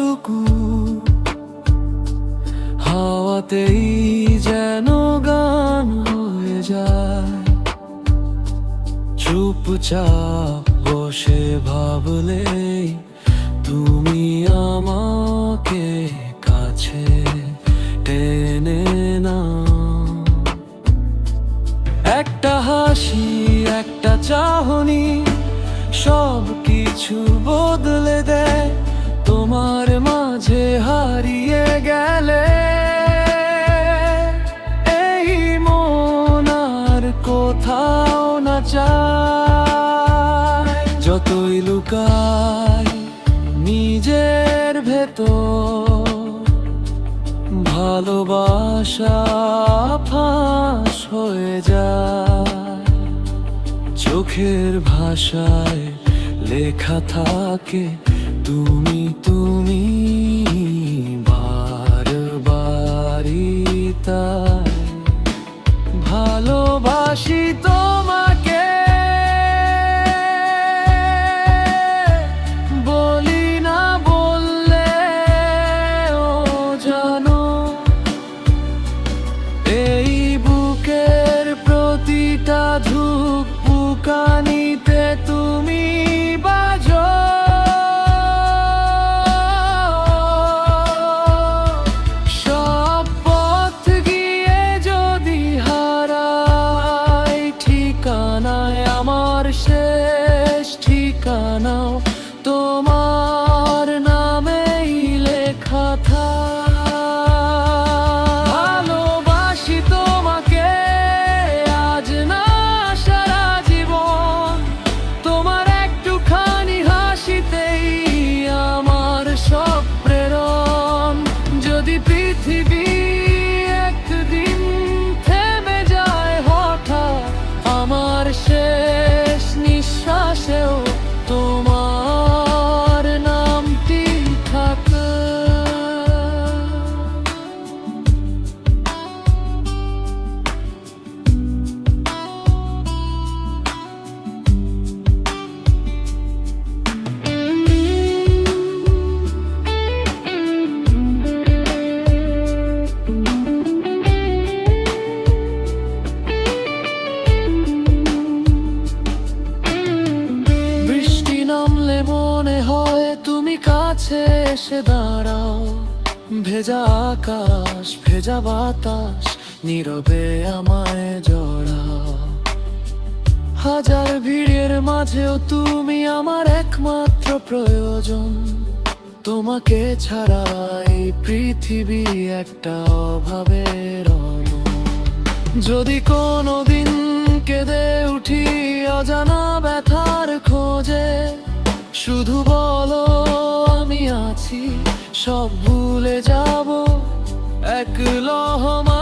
কতটুকু হাওয়াতেই যেন গান হয়ে যায়। চুপচাপ বসে ভাবলেই তুমি আমাকে কাছে টেনে নাও। একটা হাসি, একটা চাহনি সব কিছু বদলে দেয়। তোমার মাঝে হারিয়ে গেলে এই মন আর কোথাও না যায়। যতই লুকাই নিজের ভেতর, ভালোবাসা ফাঁস হয়ে যায়। চোখের ভাষায় লেখা থাকে তুমি তুমি, বারবারই তাই ভালোবাসি তোমাকে। বলি না বললে ও জানো, এই বুকের প্রতিটা ধুকপুকানিতে তুমি বাজো। সব পথ গিয়ে যদি হারাই ঠিকানায়, আমার শেষ ঠিকানাও তোমার নামেই লেখা থাকে। ভালোবাসি তোমাকে আজ না সারা জীবন, তোমার একটুখানি হাসিতেই আমার সব প্রেরণ। যদি পৃথিবী একদিন থেমে যায় হঠাৎ, আমার শেষ নিঃশ্বাসেও তোমার নামটি থাকে। বৃষ্টি নামলে মনে হয় তুমি কাছে এসে দাঁড়াও। ভেজা আকাশ, ভেজা বাতাস নীরবে আমায় জড়াও। হাজার ভিড়ের মাঝেও তুমি আমার একমাত্র প্রয়োজন। তোমাকে ছাড়া এই পৃথিবী একটা অভাবের অনন। যদি কোনোদিন কেঁদে উঠি অজানা ব্যথার খোঁজে, শুধু বলো আমি আছি, সব ভুলে যাব এক লহমা।